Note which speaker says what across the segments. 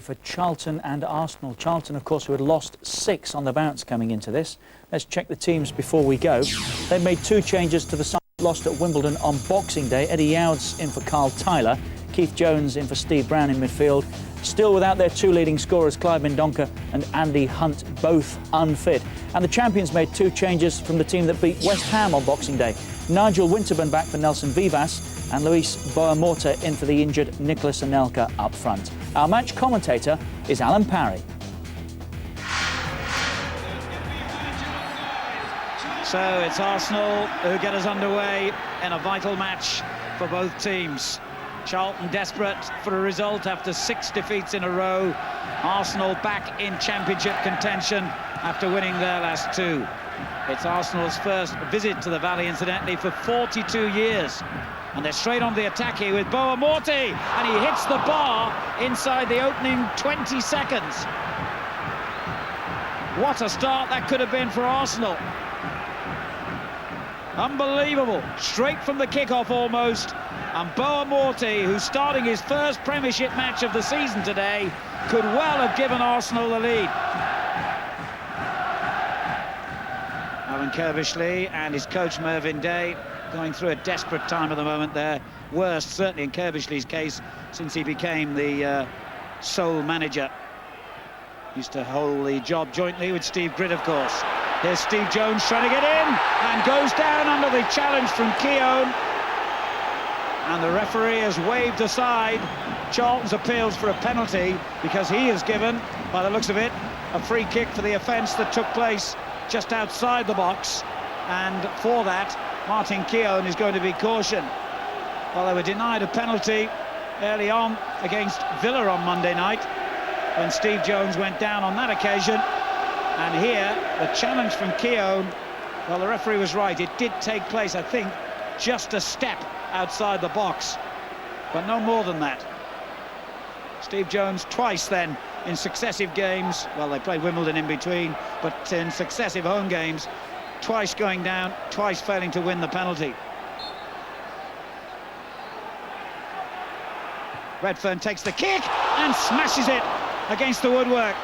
Speaker 1: For Charlton and Arsenal. Charlton, of course, who had lost 6 on the bounce coming into this. Let's check the teams before we go. They've made 2 changes to the side lost at Wimbledon on Boxing Day. Eddie Youds in for Carl Tyler. Keith Jones in for Steve Brown in midfield. Still without their 2 leading scorers, Clive Mendonca and Andy Hunt, both unfit. And the champions made 2 changes from the team that beat West Ham on Boxing Day. Nigel Winterburn back for Nelson Vivas and Luis Morte in for the injured Nicholas Anelka up front. Our match commentator is Alan Parry.
Speaker 2: So it's Arsenal who get us underway in a vital match for both teams. Charlton desperate for a result after 6 defeats in a row. Arsenal back in championship contention after winning their last 2. It's Arsenal's first visit to the Valley, incidentally, for 42 years. And they're straight on the attack here with Morte, and he hits the bar inside the opening 20 seconds. What a start that could have been for Arsenal. Unbelievable, straight from the kickoff almost. And Morte, who's starting his first Premiership match of the season today, could well have given Arsenal the lead. Alan Kerbishley and his coach Mervyn Day going through a desperate time at the moment. Their worst, certainly in Kerbishley's case, since he became the sole manager. Used to hold the job jointly with Steve Gridd, of course. Here's Steve Jones trying to get in and goes down under the challenge from Keown. And the referee has waved aside Charlton's appeals for a penalty because he has given, by the looks of it, a free kick for the offence that took place just outside the box. And for that, Martin Keown is going to be cautioned. Well, they were denied a penalty early on against Villa on Monday night when Steve Jones went down on that occasion. And here, the challenge from Keown, well, the referee was right. It did take place, I think, just a step outside the box, but no more than that. Steve Jones twice then in successive games, well, they played Wimbledon in between, but in successive home games, twice going down, twice failing to win the penalty. Redfearn takes the kick and smashes it against the woodwork.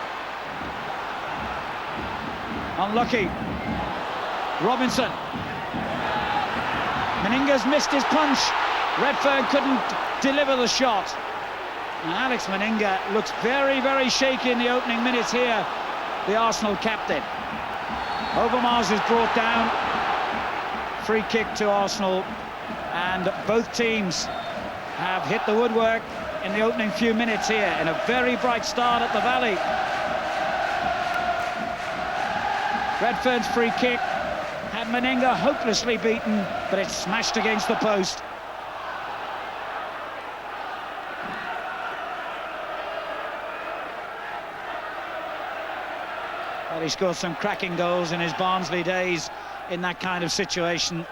Speaker 2: Unlucky. Robinson. Manninger's missed his punch. Redfearn couldn't deliver the shot. And Alex Manninger looks very, very shaky in the opening minutes here, the Arsenal captain. Overmars is brought down. Free kick to Arsenal. And both teams have hit the woodwork in the opening few minutes here, in a very bright start at the Valley. Redfearn's free kick had Manninger hopelessly beaten, but it's smashed against the post. Well, he scored some cracking goals in his Barnsley days in that kind of situation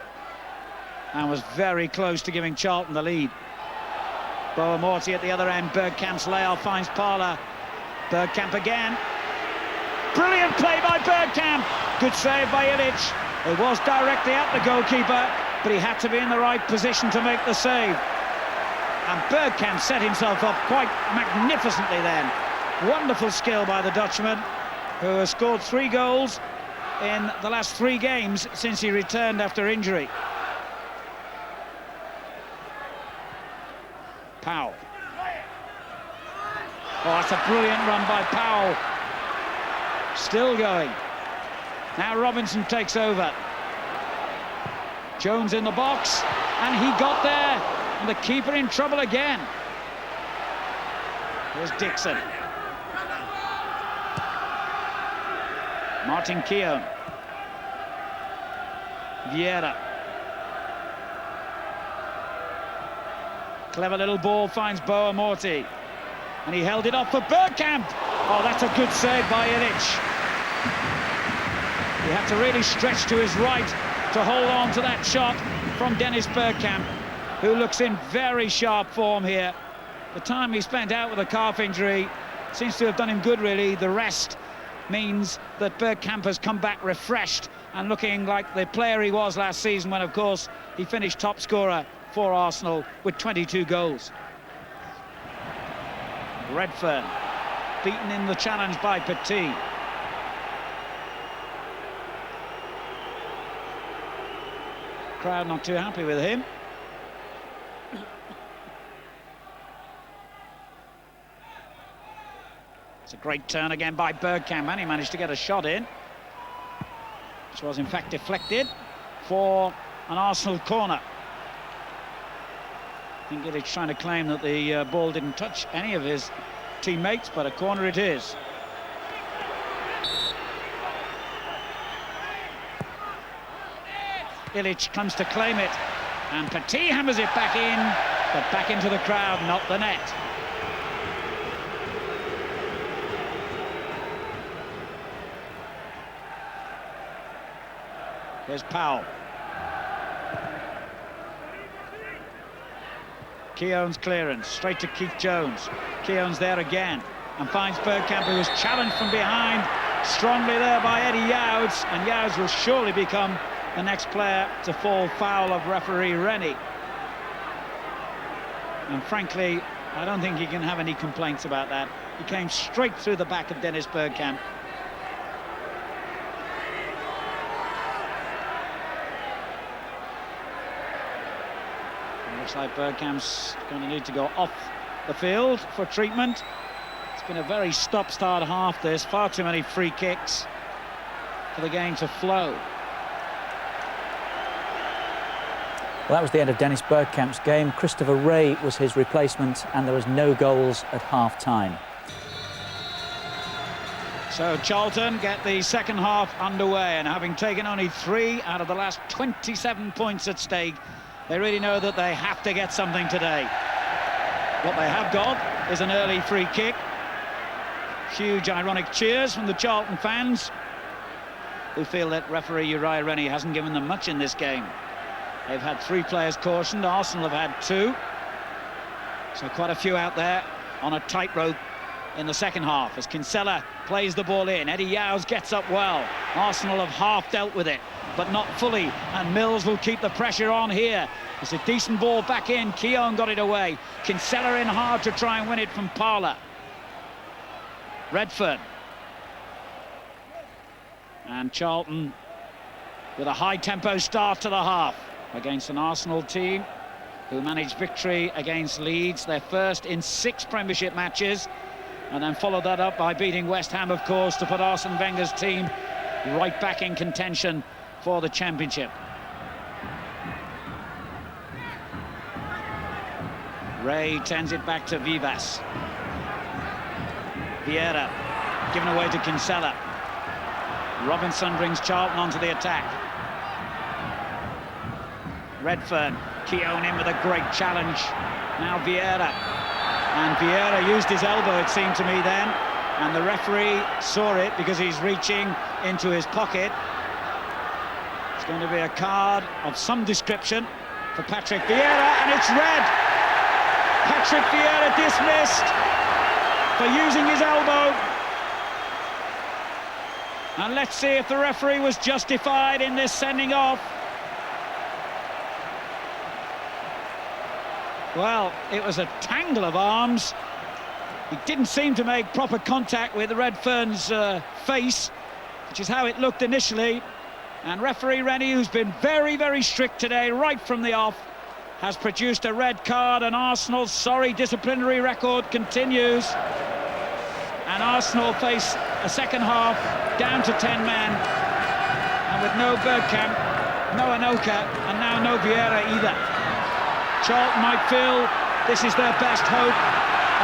Speaker 2: and was very close to giving Charlton the lead. Morte at the other end. Bergkamp's layoff finds Parlour. Bergkamp again. Brilliant play by Bergkamp. Good save by Ilic. It was directly at the goalkeeper, but he had to be in the right position to make the save. And Bergkamp set himself up quite magnificently then. Wonderful skill by the Dutchman, who has scored 3 goals in the last 3 games since he returned after injury. Powell. Oh, that's a brilliant run by Powell. Still going. Now Robinson takes over. Jones in the box, and he got there. And the keeper in trouble again. Here's Dixon. Martin Keown. Vieira. Clever little ball finds Morte. And he held it off for Bergkamp. Oh, that's a good save by Ilic. He had to really stretch to his right to hold on to that shot from Dennis Bergkamp, who looks in very sharp form here. The time he spent out with a calf injury seems to have done him good, really. The rest means that Bergkamp has come back refreshed and looking like the player he was last season when, of course, he finished top scorer for Arsenal with 22 goals. Redfearn. beaten in the challenge by Petit. Crowd not too happy with him. It's a great turn again by Bergkamp, and he managed to get a shot in, which was in fact deflected for an Arsenal corner. I think Ilic trying to claim that the ball didn't touch any of his teammates, but a corner it is. Ilic comes to claim it, and Petit hammers it back in, but back into the crowd, not the net. Here's Powell. Keown's clearance, straight to Keith Jones. Keown's there again, and finds Bergkamp, who was challenged from behind strongly there by Eddie Youds, and Youds will surely become the next player to fall foul of referee Rennie. And frankly, I don't think he can have any complaints about that. He came straight through the back of Dennis Bergkamp. Looks like Bergkamp's going to need to go off the field for treatment. It's been a very stop-start half this, far too many free kicks for the game to flow.
Speaker 1: Well, that was the end of Dennis Bergkamp's game. Christopher Wreh was his replacement, and there was no goals at half-time.
Speaker 2: So Charlton get the second half underway, and having taken only 3 out of the last 27 points at stake, they really know that they have to get something today. What they have got is an early free kick. Huge ironic cheers from the Charlton fans, who feel that referee Uriah Rennie hasn't given them much in this game. They've had 3 players cautioned, Arsenal have had 2. So quite a few out there on a tightrope in the second half as Kinsella plays the ball in. Eddie Youds gets up well. Arsenal have half dealt with it, but not fully, and Mills will keep the pressure on here. It's a decent ball back in. Keown got it away. Kinsella in hard to try and win it from Parlour. Redfearn. And Charlton with a high-tempo start to the half against an Arsenal team who managed victory against Leeds, their first in 6 Premiership matches, and then followed that up by beating West Ham, of course, to put Arsene Wenger's team right back in contention for the Championship. Wreh turns it back to Vivas. Vieira given away to Kinsella. Robinson brings Charlton onto the attack. Redfearn, Keown in with a great challenge. Now Vieira. And Vieira used his elbow, it seemed to me then, and the referee saw it because he's reaching into his pocket. It's going to be a card of some description for Patrick Vieira, and it's red. Patrick Vieira dismissed for using his elbow. And let's see if the referee was justified in this sending off. Well, it was a tangle of arms. He didn't seem to make proper contact with Redfearn's face, which is how it looked initially. And referee Rennie, who's been very, very strict today, right from the off, has produced a red card, and Arsenal's sorry disciplinary record continues. And Arsenal face a second half down to 10 men, and with no Bergkamp, no Anoka, and now no Vieira either. Charlton might feel this is their best hope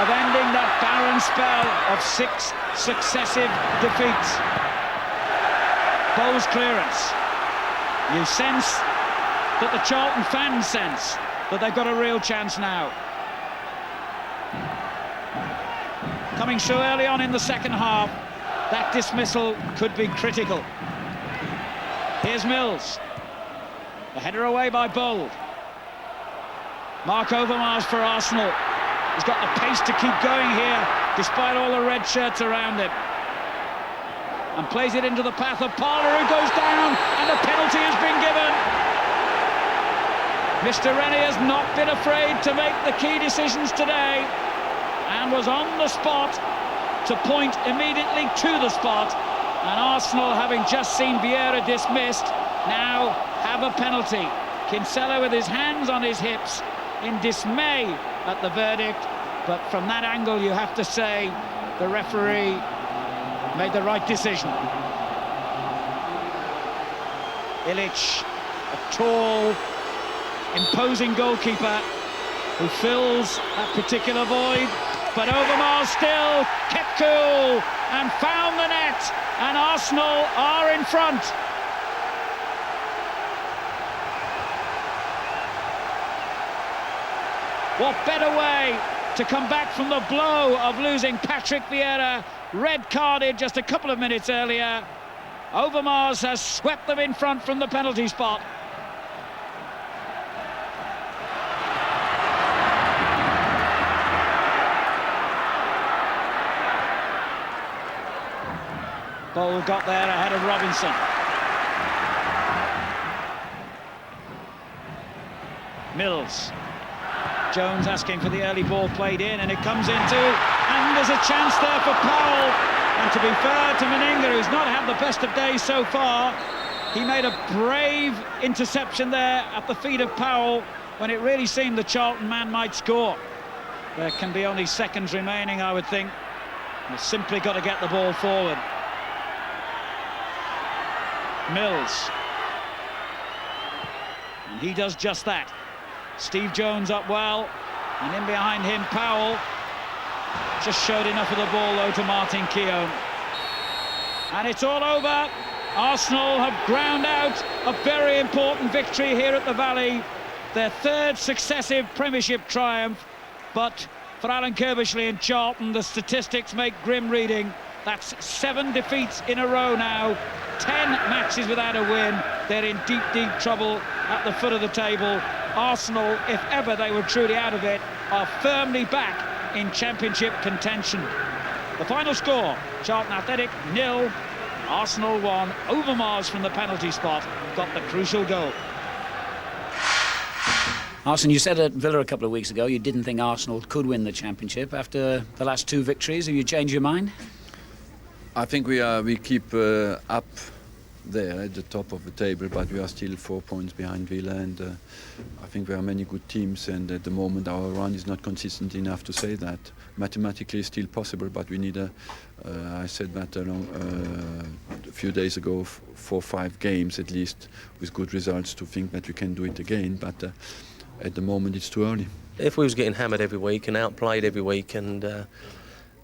Speaker 2: of ending that barren spell of 6 successive defeats. Bowles' clearance. You sense that the Charlton fans sense that they've got a real chance now. Coming so early on in the second half, that dismissal could be critical. Here's Mills. The header away by Bould. Mark Overmars for Arsenal. He's got the pace to keep going here, despite all the red shirts around him. And plays it into the path of Parlour, who goes down, and a penalty has been given. Mr. Rennie has not been afraid to make the key decisions today, and was on the spot to point immediately to the spot, and Arsenal, having just seen Vieira dismissed, now have a penalty. Kinsella with his hands on his hips in dismay at the verdict, but from that angle you have to say the referee made the right decision. Ilic, a tall, imposing goalkeeper who fills that particular void, but Overmars still kept cool and found the net, and Arsenal are in front. What better way to come back from the blow of losing Patrick Vieira, red carded just a couple of minutes earlier. Overmars has swept them in front from the penalty spot. Bould got there ahead of Robinson. Mills. Jones asking for the early ball played in, and it comes into, and there's a chance there for Powell. And to be fair to Manninger, who's not had the best of days so far, he made a brave interception there at the feet of Powell when it really seemed the Charlton man might score. There can be only seconds remaining, I would think. They've simply got to get the ball forward. Mills. And he does just that. Steve Jones up well, and in behind him Powell. Just showed enough of the ball though to Martin Keown. And it's all over. Arsenal have ground out a very important victory here at the Valley. Their third successive Premiership triumph. But for Alan Kirbishley and Charlton, the statistics make grim reading. That's 7 defeats in a row now. 10 matches without a win. They're in deep, deep trouble at the foot of the table. Arsenal, if ever they were truly out of it, are firmly back in Championship contention. The final score, Charlton Athletic 0, Arsenal 1. Overmars from the penalty spot got the crucial goal.
Speaker 3: Arsene, you said at Villa a couple of weeks ago you didn't think Arsenal could win the Championship. After the last 2 victories, have you changed your mind?
Speaker 4: I think we keep up there at the top of the table, but we are still 4 points behind Villa, and I think there are many good teams, and at the moment our run is not consistent enough to say that. Mathematically it's still possible, but we need I said that a few days ago, 4 or 5 games at least with good results to think that we can do it again, but at the moment it's too early.
Speaker 5: If we was getting hammered every week and outplayed every week and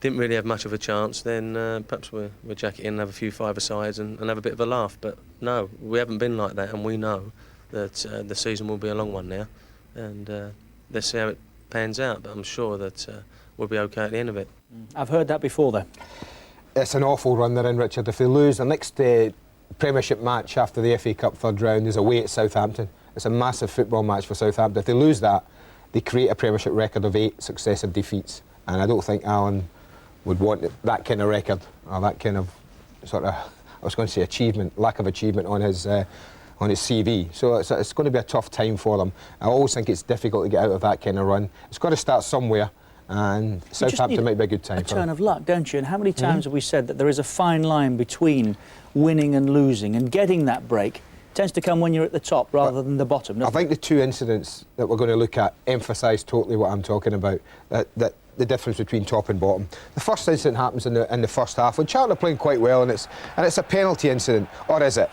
Speaker 5: didn't really have much of a chance, then perhaps we'll jack it in and have a few five-a-sides and have a bit of a laugh. But no, we haven't been like that, and we know that the season will be a long one now, and let's see how it pans out. But I'm sure that we'll be okay at the end of it.
Speaker 1: I've heard that before, though.
Speaker 6: It's an awful run they're in, Richard. If they lose the next Premiership match after the FA Cup third round is away at Southampton. It's a massive football match for Southampton. If they lose that, they create a Premiership record of 8 successive defeats, and I don't think Alan would want that kind of record, or that kind of sort of, I was going to say achievement, lack of achievement on his CV. So it's going to be a tough time for them. I always think it's difficult to get out of that kind of run. It's got to start somewhere, and Southampton might be a good time for them.
Speaker 1: A turn of luck, don't you? And how many times have we said that there is a fine line between winning and losing, and getting that break tends to come when you're at the top rather than the bottom.
Speaker 6: I think the 2 incidents that we're going to look at emphasise totally what I'm talking about, that the difference between top and bottom. The first incident happens in the first half when Charlton are playing quite well, and it's a penalty incident, or is it?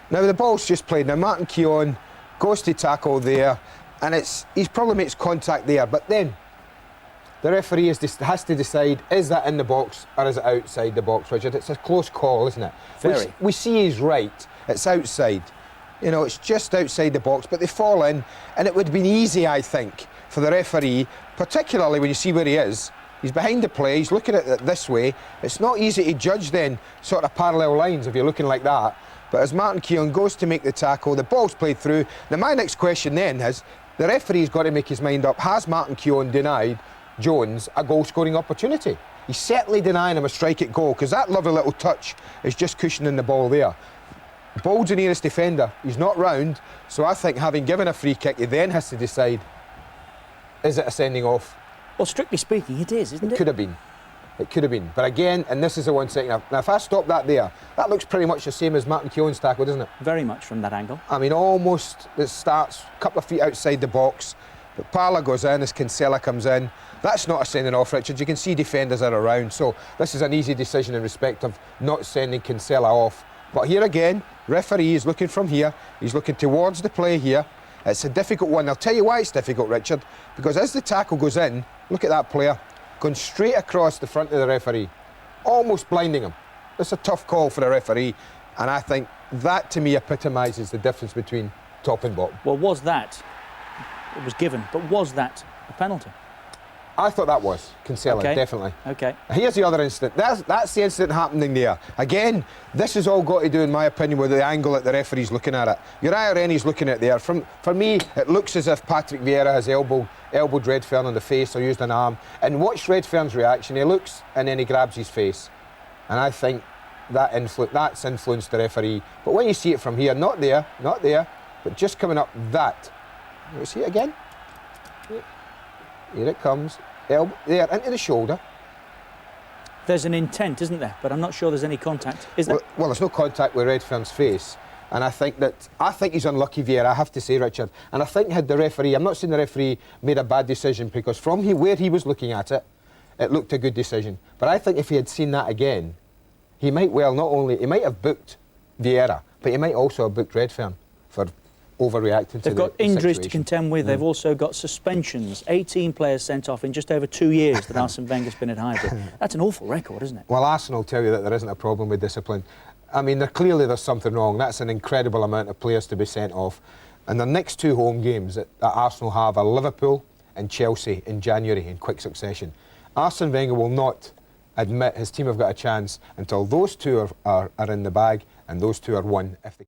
Speaker 6: Now the ball's just played. Now Martin Keown goes to tackle there, and he probably makes contact there, but then the referee has to decide, is that in the box or is it outside the box, Richard? It's a close call, isn't it?
Speaker 1: Very.
Speaker 6: We see he's right. It's outside. You know, it's just outside the box, but they fall in, and it would have been easy, I think, for the referee, particularly when you see where he is. He's behind the play, he's looking at it this way. It's not easy to judge then sort of parallel lines if you're looking like that. But as Martin Keown goes to make the tackle, the ball's played through. Now my next question then is, the referee's got to make his mind up. Has Martin Keown denied Jones a goal-scoring opportunity? He's certainly denying him a strike-at goal, because that lovely little touch is just cushioning the ball there. Bould's the nearest defender. He's not round, so I think having given a free kick, he then has to decide, is it a sending off?
Speaker 1: Well, strictly speaking, it is, isn't it?
Speaker 6: Could have been. It could have been. But again, and this is the one second. Now, if I stop that there, that looks pretty much the same as Martin Keown's tackle, doesn't it?
Speaker 1: Very much from that angle.
Speaker 6: I mean, almost, it starts a couple of feet outside the box. But Parlour goes in as Kinsella comes in. That's not a sending off, Richard. You can see defenders are around. So this is an easy decision in respect of not sending Kinsella off. But here again, referee is looking from here. He's looking towards the play here. It's a difficult one. I'll tell you why it's difficult, Richard. Because as the tackle goes in, look at that player going straight across the front of the referee, almost blinding him. It's a tough call for the referee. And I think that, to me, epitomises the difference between top and bottom.
Speaker 1: Well, was that? It was given, but was that a penalty?
Speaker 6: I thought that was Kinsella,
Speaker 1: okay.
Speaker 6: Definitely.
Speaker 1: Okay.
Speaker 6: Here's the other incident. That's the incident happening there. Again, this has all got to do, in my opinion, with the angle that the referee's looking at it. Uriah Rennie's looking at it there. For me, it looks as if Patrick Vieira has elbowed Redfearn on the face or used an arm. And watch Redfearn's reaction. He looks and then he grabs his face. And I think that's influenced the referee. But when you see it from here, not there, but just coming up that. You see it again? Here it comes. Elbow there, into the shoulder.
Speaker 1: There's an intent, isn't there? But I'm not sure there's any contact. Is there?
Speaker 6: Well, there's no contact with Redfearn's face. And I think he's unlucky, Vieira, I have to say, Richard. And I think had the referee, I'm not saying the referee made a bad decision, because from where he was looking at it, it looked a good decision. But I think if he had seen that again, he might he might have booked Vieira, but he might also have booked Redfearn for overreacting to
Speaker 1: They've got injuries to
Speaker 6: situation.
Speaker 1: contend with. They've also got suspensions. 18 players sent off in just over 2 years that Arsene Wenger's been at Highbury. That's an awful record, isn't it?
Speaker 6: Well, Arsenal tell you that there isn't a problem with discipline. I mean, clearly there's something wrong. That's an incredible amount of players to be sent off. And the next 2 home games that Arsenal have are Liverpool and Chelsea in January in quick succession. Arsene Wenger will not admit his team have got a chance until those 2 are in the bag, and those 2 are won if they